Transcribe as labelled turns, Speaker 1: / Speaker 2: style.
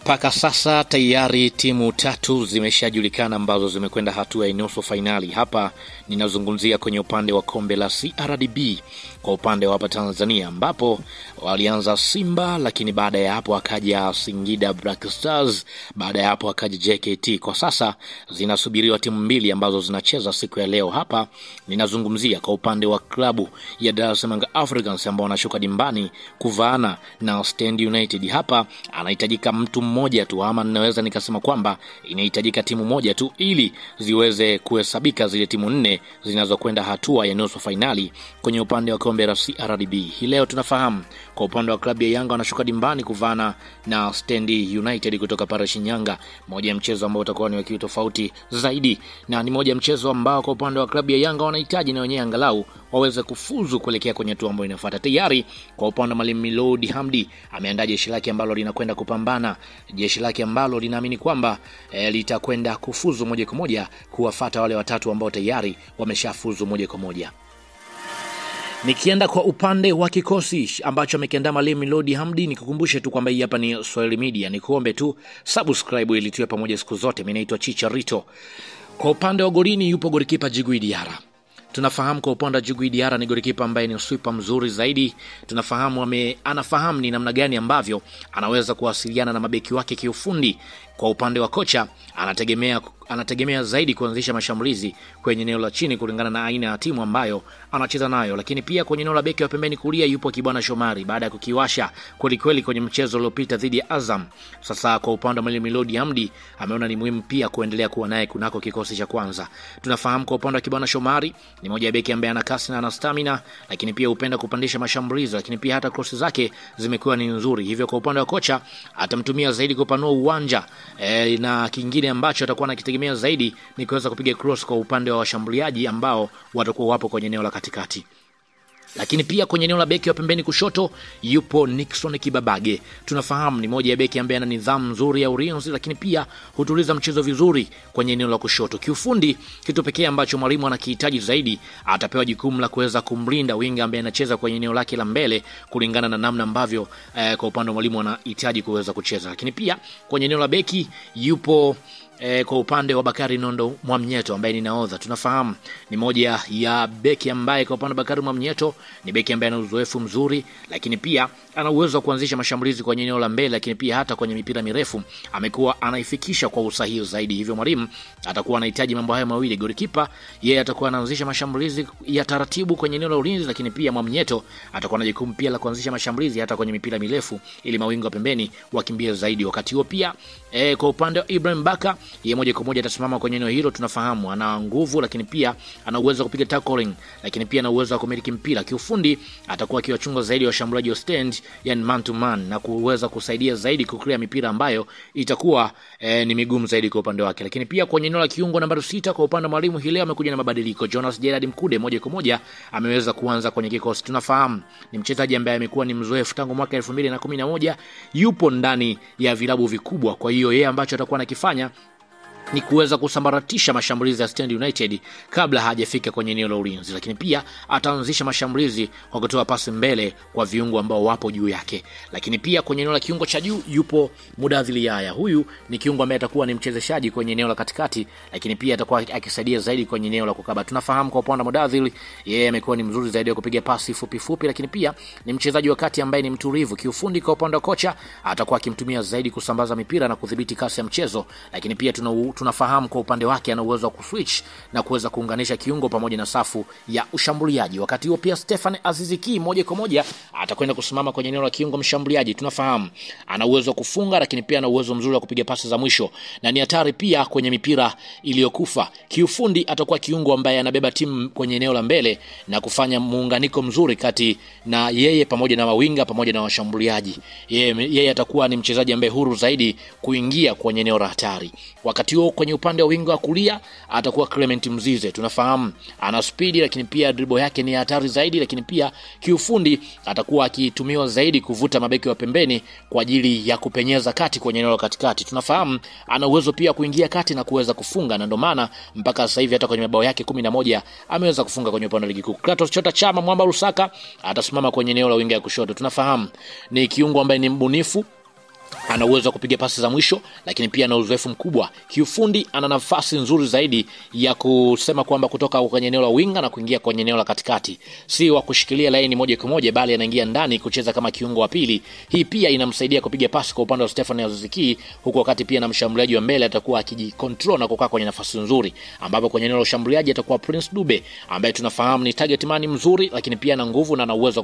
Speaker 1: Mpaka sasa tayari timu tatu zimeshajulikana ambazo zimekwenda hatua ya nusu finali. Hapa ninazungumzia kwenye upande wa kombe la CRDB kwa upande wa hapa Tanzania, ambapo walianza Simba, lakini baada ya hapo akaja Singida Black Stars, baada ya hapo akaja JKT. Kwa sasa zinasubiriwa timu mbili ambazo zinacheza siku ya leo. Hapa ninazungumzia kwa upande wa klabu ya Dar es Salaam Africans ambao wanashuka dimbani kuvaana na Stand United. Hapa anahitajika mtu mmoja tu, ama ninaweza nikasema kwamba inahitajika timu moja tu ili ziweze kuhesabika zile timu nne zinazokwenda hatua ya nusu finali kwenye upande wa kombe la CRDB. Hii leo tunafahamu kwa upande wa klabu ya Yanga wanashuka dimbani kuvaana na Stand United kutoka pale Shinyanga, moja ya mchezo ambao utakuwa ni wa tofauti zaidi, na ni moja ya mchezo ambao kwa upande wa klabu ya Yanga wanahitaji na wenyewe angalau waweze kufuzu kuelekea kwenye hatua ambayo inafuata. Tayari kwa upande wa Mwalimu Milodi Hamdi ameandaa jeshi lake ambalo linakwenda kupambana, jeshi lake ambalo linaamini kwamba litakwenda kufuzu moja kwa moja kuwafuata wale watatu ambao tayari wameshafuzu moja kwa moja. Nikienda kwa upande wa kikosi ambacho amekiandaa Mwalimu Milodi Hamdi, nikukumbushe tu kwamba hii hapa ni Swahili Media. Nikuombe tu subscribe ili tuwe pamoja siku zote. Mimi naitwa Chicharito. Kwa upande wa golini yupo golikipa Djigui Diarra. Tunafahamu kwa upande wa Djigui Diarra ni golikipa ambaye ni sweeper mzuri zaidi. Tunafahamu anafahamu ni namna gani ambavyo anaweza kuwasiliana na mabeki wake kiufundi. Kwa upande wa kocha anategemea zaidi kuanzisha mashambulizi kwenye eneo la chini kulingana na aina ya timu ambayo anacheza nayo. Lakini pia kwenye eneo la beki wa pembeni kulia yupo Kibwana Shomari baada ya kukiwasha kweli kwenye mchezo uliopita dhidi ya Azam. Sasa kwa upande wa Mwalimu Milodi Hamdi ameona ni muhimu pia kuendelea kuwa naye kunako kikosi cha kwanza. Tunafahamu kwa upande wa Kibwana Shomari ni moja ya beki ambaye ana kasi na ana stamina, lakini pia hupenda kupandisha mashambulizi, lakini pia hata cross zake zimekuwa ni nzuri. Hivyo kwa upande wa kocha atamtumia zaidi kupanua uwanja, na kingine ambacho atakuwa anakitegemea zaidi ni kuweza kupiga cross kwa upande wa washambuliaji ambao watakuwa wapo kwenye eneo la katikati. Lakini pia kwenye eneo la beki wa pembeni kushoto yupo Nixon Kibabage. Tunafahamu ni moja ya beki ambaye ana nidhamu nzuri ya ulinzi, lakini pia hutuliza mchezo vizuri kwenye eneo la kushoto. Kiufundi kitu pekee ambacho mwalimu anakihitaji zaidi, atapewa jukumu la kuweza kumlinda winga ambaye anacheza kwenye eneo lake la mbele kulingana na namna ambavyo kwa upande wa mwalimu anahitaji kuweza kucheza. Lakini pia kwenye eneo la beki yupo kwa upande wa Bakari Nondo Mwamnyeto ambaye ni nahodha. Tunafahamu ni moja ya beki ambaye kwa upande wa Bakari Mwamnyeto ni beki ambaye ana uzoefu mzuri, lakini pia ana uwezo wa kuanzisha mashambulizi kwenye eneo la mbele, lakini pia hata kwenye mipira mirefu amekuwa anaifikisha kwa usahihi zaidi. Hivyo mwalimu atakuwa anahitaji mambo haya mawili. Golikipa yeye atakuwa anaanzisha mashambulizi ya taratibu kwenye eneo la ulinzi, lakini pia Mwamnyeto atakuwa na jukumu pia la kuanzisha mashambulizi hata kwenye mipira mirefu ili mawingo pembeni wakimbie zaidi. Wakati huo pia kwa upande wa Ibrahim Baka, yeye moja kwa moja atasimama kwenye eneo hilo. Tunafahamu ana nguvu, lakini pia ana uwezo wa kupiga tackling, lakini pia ana uwezo wa kumiliki mpira. Kiufundi atakuwa akiwachunga zaidi washambuliaji wa stand, yani man to man, na kuweza kusaidia zaidi kuclear mipira ambayo itakuwa ni migumu zaidi kwa upande wake. Lakini pia kwenye eneo la kiungo nambari 6 kwa upande wa mwalimu hii leo amekuja na mabadiliko. Jonas Gerard Mkude moja kwa moja ameweza kuanza kwenye kikosi. Tunafahamu ni mchezaji ambaye amekuwa ni mzoefu tangu mwaka 2011, yupo ndani ya vilabu vikubwa. Kwa hiyo yeye ambacho atakuwa anakifanya ni kuweza kusambaratisha mashambulizi ya Stand United kabla hajafika kwenye eneo la ulinzi, lakini pia ataanzisha mashambulizi kwa kutoa pasi mbele kwa viungo ambao wapo juu yake. Lakini pia kwenye eneo la kiungo cha juu yupo Mudathir Yahya. Huyu ni kiungo ambaye atakuwa ni mchezeshaji kwenye eneo la katikati, lakini pia atakuwa akisaidia zaidi kwenye eneo la kukaba. Tunafahamu kwa upande wa Mudathir, yeye amekuwa ni mzuri zaidi kupiga pasi fupi, lakini pia ni mchezaji wa kati ambaye ni mtulivu. Kiufundi kwa upande wa kocha atakuwa akimtumia zaidi kusambaza mipira na kudhibiti kasi ya mchezo, lakini pia tunafahamu kwa upande wake ana uwezo wa kuswitch na kuweza kuunganisha kiungo pamoja na safu ya ushambuliaji. Wakati huo pia Stefan Aziziki moja kwa moja atakwenda kusimama kwenye eneo la kiungo mshambuliaji. Tunafahamu ana uwezo wa kufunga, lakini pia ana uwezo mzuri wa kupiga pasi za mwisho na ni hatari pia kwenye mipira iliyokufa. Kiufundi atakuwa kiungo ambaye anabeba timu kwenye eneo la mbele na kufanya muunganiko mzuri kati na yeye pamoja na mawinga pamoja na washambuliaji. Yeye atakuwa ni mchezaji ambaye huru zaidi kuingia kwenye eneo la hatari. Wakati huo kwenye upande wa wingo wa kulia atakuwa Clement Mzize. Tunafahamu ana speed, lakini pia dribble yake ni hatari zaidi, lakini pia kiufundi atakuwa akitumiwa zaidi kuvuta mabeki wa pembeni kwa ajili ya kupenyeza kati kwenye eneo la katikati. Tunafahamu ana uwezo pia kuingia kati na kuweza kufunga, na ndio maana mpaka sasa hivi hata kwenye mabao yake 11 ameweza kufunga kwenye upande wa ligi kuu. Kratos Chota Chama Mwamba Lusaka atasimama kwenye eneo la winga ya kushoto. Tunafahamu ni kiungo ambaye ni mbunifu, ana uwezo wa kupiga pasi za mwisho, lakini pia ana uzoefu mkubwa. Kiufundi ana nafasi nzuri zaidi ya kusema kwamba kutoka kwenye eneo la winga na kuingia kwenye eneo la katikati. Si wa kushikilia laini moja kwa moja, bali anaingia ndani kucheza kama kiungo wa pili. Hii pia inamsaidia kupiga pasi kwa upande wa Stefan Aziz Ki, huku wakati pia na mshambuliaji wa mbele atakuwa akijicontrol na kukaa kwenye nafasi nzuri, ambapo kwenye eneo la ushambuliaji atakuwa Prince Dube ambaye tunafahamu ni target man mzuri, lakini pia ana nguvu na ana uwezo wa